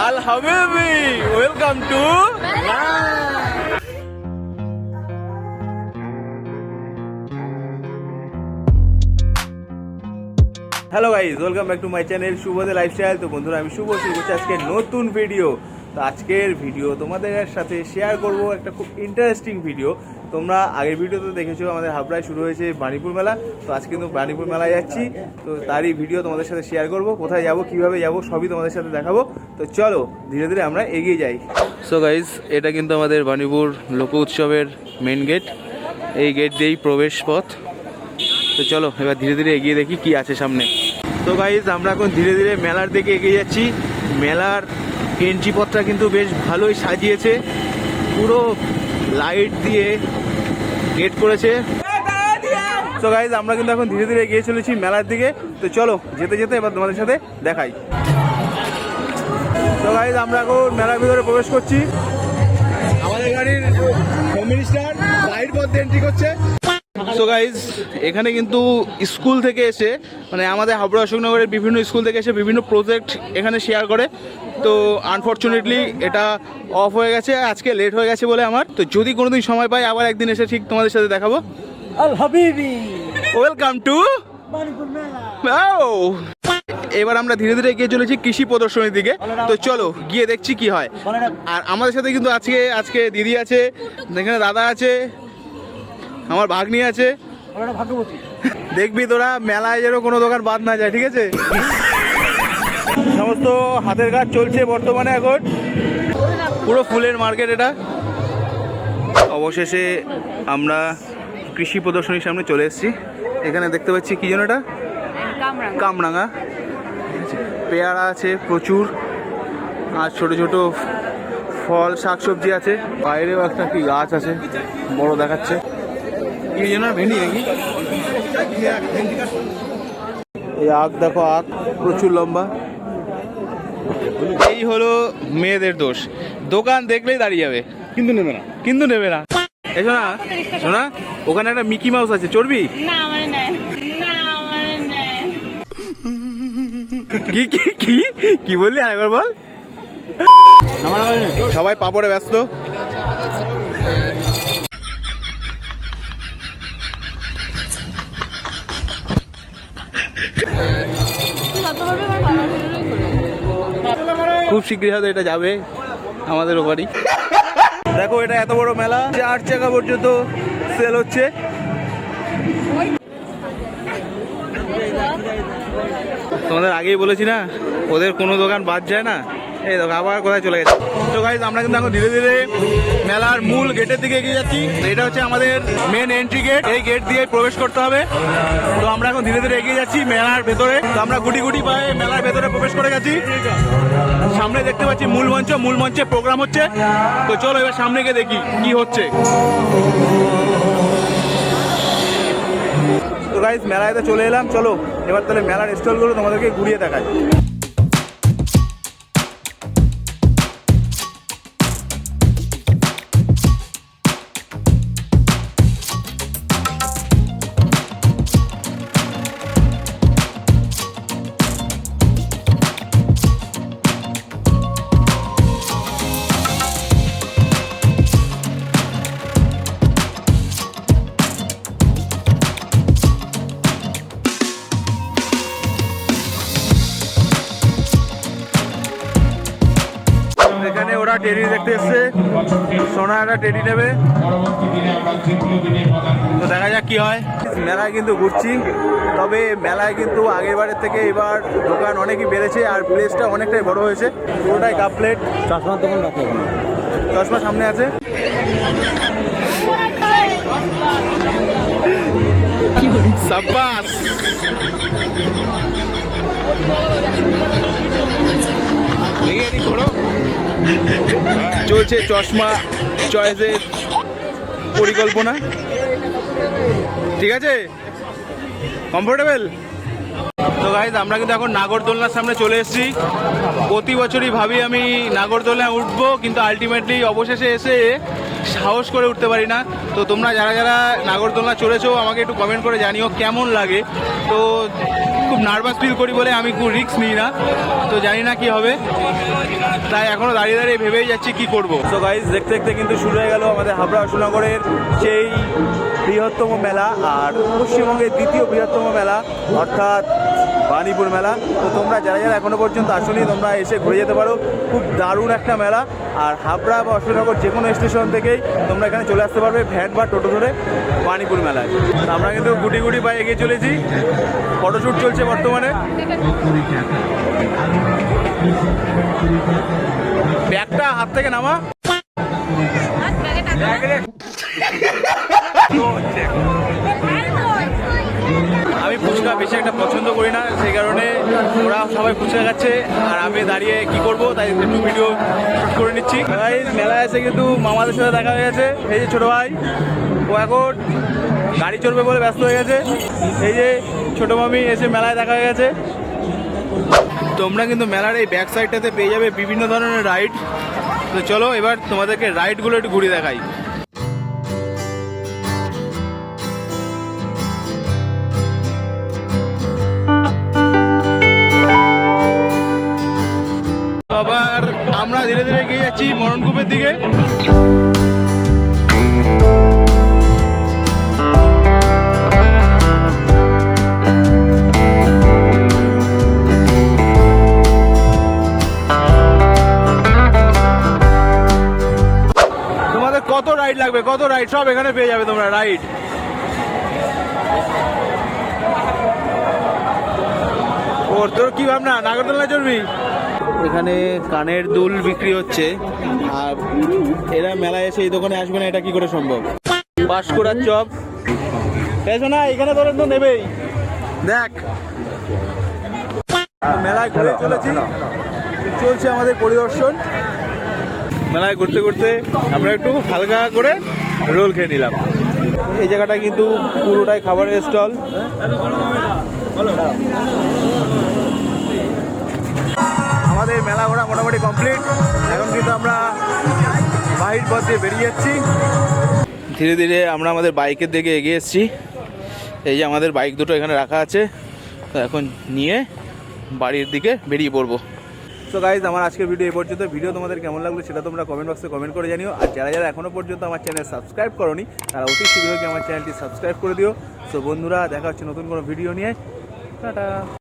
আল হাবিবি, welcome to hello guys, welcome back to my channel Shubhade lifestyle. তো বন্ধুরা, আমি শুভ শুরু করছি আজকে নতুন ভিডিও। তো আজকের ভিডিও তোমাদের সাথে শেয়ার করব একটা খুব ইন্টারেস্টিং ভিডিও। তোমরা আগের ভিডিওতে দেখেছো আমাদের হাবড়ায় শুরু হয়েছে বাণীপুর মেলা। তো আজকে কিন্তু বাণীপুর মেলায় যাচ্ছি, তো তারই ভিডিও তোমাদের সাথে শেয়ার করব। কোথায় যাব, কীভাবে যাব, সবই তোমাদের সাথে দেখাবো। তো চলো ধীরে ধীরে আমরা এগিয়ে যাই। সো গাইজ, এটা কিন্তু আমাদের বাণীপুর লোক উৎসবের মেন গেট। এই গেট দিয়েই প্রবেশ পথ। তো চলো এবার ধীরে ধীরে এগিয়ে দেখি কি আছে সামনে। তো গাইজ, আমরা এখন ধীরে ধীরে মেলার দিকে এগিয়ে যাচ্ছি। মেলার এন্ট্রি পথটা কিন্তু বেশ ভালোই সাজিয়েছে, পুরো লাইট দিয়ে গেট করেছে। তো গাইজ, আমরা কিন্তু এখন ধীরে ধীরে এগিয়ে চলেছি মেলার দিকে। তো চলো যেতে যেতে এবার তোমাদের সাথে দেখাই। তো গাইজ, আমরা এখন মেলার ভিতরে প্রবেশ করছি। আমাদের গাড়ির হোম মিনিস্টার লাইট পথ দিয়ে এন্ট্রি করছে। তো গাইজ, এখানে কিন্তু স্কুল থেকে এসে, মানে আমাদের হাবড়া অশোকনগরের বিভিন্ন স্কুল থেকে এসে বিভিন্ন প্রজেক্ট এখানে শেয়ার করে। তো আনফর্চুনেটলি এটা অফ হয়ে গেছে, আজকে লেট হয়ে গেছে বলে আমার। তো যদি কোনোদিন সময় পাই আবার একদিন এসে ঠিক তোমাদের সাথে দেখাবো। আল হাবিবি, ওয়েলকাম টু বাণীপুর মেলা। এবার আমরা ধীরে ধীরে এগিয়ে চলেছি কৃষি প্রদর্শনীর দিকে। তো চলো গিয়ে দেখছি কি হয়। আর আমাদের সাথে কিন্তু আজকে দিদি আছে, এখানে দাদা আছে, আমার ভাগ্নি আছে। দেখবি তোরা মেলায় যেন কোনো দোকান বাদ না যায়, ঠিক আছে? সমস্ত হাতের কাজ চলছে বর্তমানে এখন, পুরো ফুলের মার্কেট এটা। অবশেষে আমরা কৃষি প্রদর্শনীর সামনে চলে এসেছি। এখানে দেখতে পাচ্ছি কি যেন, এটা কামরাঙা। পেয়ারা আছে প্রচুর, আর ছোট ছোট ফল শাকসবজি আছে। বাইরেও একটা কি গাছ আছে, বড় দেখাচ্ছে। কি যেন ভেন্ডি নাকি? এই আখ দেখো, আখ প্রচুর লম্বা। এই হলো মেয়েদের দোষ, দোকান দেখলেই দাঁড়িয়ে যাবে কিন্তু নেবে না। এই শোনা শোনা, ওখানে একটা মিকি মাউস আছে, চড়বি? কি কি কি কি বললি, আরেকবার বল। সবাই পাপড়ে ব্যস্ত। খুব শীঘ্রই হয়তো এটা যাবে আমাদের ওখানে। দেখো, এটা এত বড় মেলা, 4 চাকা পর্যন্ত সেল হচ্ছে। তোমাদের আগেই বলেছি না, ওদের কোনো দোকান বাদ যায় না। এই দেখো আবার কোথায় চলে গেছে। তো গাইজ, আমরা কিন্তু এখন ধীরে ধীরে মেলার মূল গেটের দিকে এগিয়ে যাচ্ছি। এটা হচ্ছে আমাদের মেন এন্ট্রি গেট, এই গেট দিয়ে প্রবেশ করতে হবে। তো আমরা এখন ধীরে ধীরে এগিয়ে যাচ্ছি মেলার ভেতরে। তো আমরা গুটি গুটি পায়ে মেলার ভেতরে প্রবেশ করে গেছি। সামনে দেখতে পাচ্ছি মূল মঞ্চে প্রোগ্রাম হচ্ছে। তো চলো এবার সামনে গিয়ে দেখি কি হচ্ছে। তো গাইজ, মেলায় তো চলে এলাম। চলো এবার তাহলে মেলার স্টলগুলো তোমাদেরকে ঘুরিয়ে দেখাই। এখানে ওরা টেডি দেখতে এসছে, সোনা একটা টেডি নেবে। তো দেখা যাক কি হয়। মেলায় কিন্তু ঘুরছি, তবে মেলায় কিন্তু আগের বারের থেকে এবার দোকান অনেকই বেড়েছে, আর প্লেসটা অনেকটাই বড় হয়েছে। পুরোটাই কাপ প্লেট। চশমার দোকান রাখে, চশমা সামনে আছে। সাব্বাস। চলছে চশমা চয়েসের পরিকল্পনা, ঠিক আছে? কমফোর্টেবল। তো গাইজ, আমরা কিন্তু এখন নাগরদোলনার সামনে চলে এসেছি। প্রতি বছরই ভাবি আমি নাগরদোলনায় উঠবো, কিন্তু আলটিমেটলি অবশেষে এসে সাহস করে উঠতে পারি না। তো তোমরা যারা যারা নাগরদোলনা চড়েছো আমাকে একটু কমেন্ট করে জানিও কেমন লাগে। তো খুব নার্ভাস ফিল করি বলে আমি খুব রিস্ক নিই না, তো জানি না কি হবে, তাই এখনও দাঁড়িয়ে দাঁড়িয়ে ভেবেই যাচ্ছি কি করব। তো গাইজ দেখতে দেখতে কিন্তু শুরু হয়ে গেল আমাদের হাবড়া অশোকনগরের সেই বৃহত্তম মেলা আর পশ্চিমবঙ্গের দ্বিতীয় বৃহত্তম মেলা অর্থাৎ বাণীপুর মেলা। তো তোমরা যারা যারা এখনো পর্যন্ত আসোনি তোমরা এসে ঘুরে যেতে পারো, খুব দারুণ একটা মেলা। আর হাবড়া বা অশোকনগর যে কোনো স্টেশন থেকেই তোমরা এখানে চলে আসতে পারবে ভ্যান বা টোটো ধরে বাণীপুর মেলায়। তো আমরা কিন্তু গুটি গুটি পায়ে এগিয়ে চলেছি, ফটোশ্যুট চলছে বর্তমানে। ব্যাগটা হাত থেকে নামা। আমি ফুচকা বেশি একটা পছন্দ করি না, সেই কারণে ওরা সবাই ফুচকা খাচ্ছে আর আমি দাঁড়িয়ে কি করব, তাই একটু ভিডিও শুট করে নিচ্ছি। মেলায় এসে কিন্তু মামাদের সাথে দেখা হয়ে গেছে। এই যে ছোটো ভাই, ও এখন গাড়ি চড়বে বলে ব্যস্ত হয়ে গেছে। এই যে ছোটো মামি এসে মেলায় দেখা হয়ে গেছে। তোমরা কিন্তু মেলার এই ব্যাক সাইডটাতে পেয়ে যাবে বিভিন্ন ধরনের রাইড। তো চলো এবার তোমাদেরকে রাইডগুলো একটু ঘুরিয়ে দেখাই। আবার আমরা ধীরে ধীরে এগিয়ে যাচ্ছি মরণকূপের দিকে। তোমাদের কত রাইড লাগবে, কত রাইড সব এখানে পেয়ে যাবে তোমরা রাইড। ওর তোর কি ভাবনা, নাগরদোলনা চড়বি? এখানে কানের দুল বিক্রি হচ্ছে আর এরা মেলায় এসে এই দোকানে আসবে না, এটা কি করে সম্ভব? বাঁশকুড়ার চপ পেয়েছো না, এখানে ধরেন তো নেবেই। দেখ মেলায় ঘুরে চলেছি, চলছে আমাদের পরিদর্শন। মেলায় ঘুরতে ঘুরতে আমরা একটু হালকা করে রোল খেয়ে নিলাম। এই জায়গাটা কিন্তু পুরোটাই খাবারের স্টল। আমাদের মেলা ঘোরা মোটামুটি কমপ্লিট। এখন কিন্তু আমরা বাহির পথ দিয়ে বেরিয়ে যাচ্ছি। ধীরে ধীরে আমরা আমাদের বাইকের দিকে এগিয়ে এসেছি। এই যে আমাদের বাইক দুটো এখানে রাখা আছে, তো এখন নিয়ে বাড়ির দিকে বেরিয়ে পড়বো। তো গাইজ আমার আজকের ভিডিও এই পর্যন্ত। ভিডিও তোমাদের কেমন লাগলো সেটা তোমরা কমেন্ট বক্সে কমেন্ট করে জানিও। আর যারা যারা এখনও পর্যন্ত আমার চ্যানেল সাবস্ক্রাইব করোনি তারা অতি শীঘ্রই আমার চ্যানেলটি সাবস্ক্রাইব করে দিও। তো বন্ধুরা দেখা হচ্ছে নতুন কোনো ভিডিও নিয়ে। টাটা।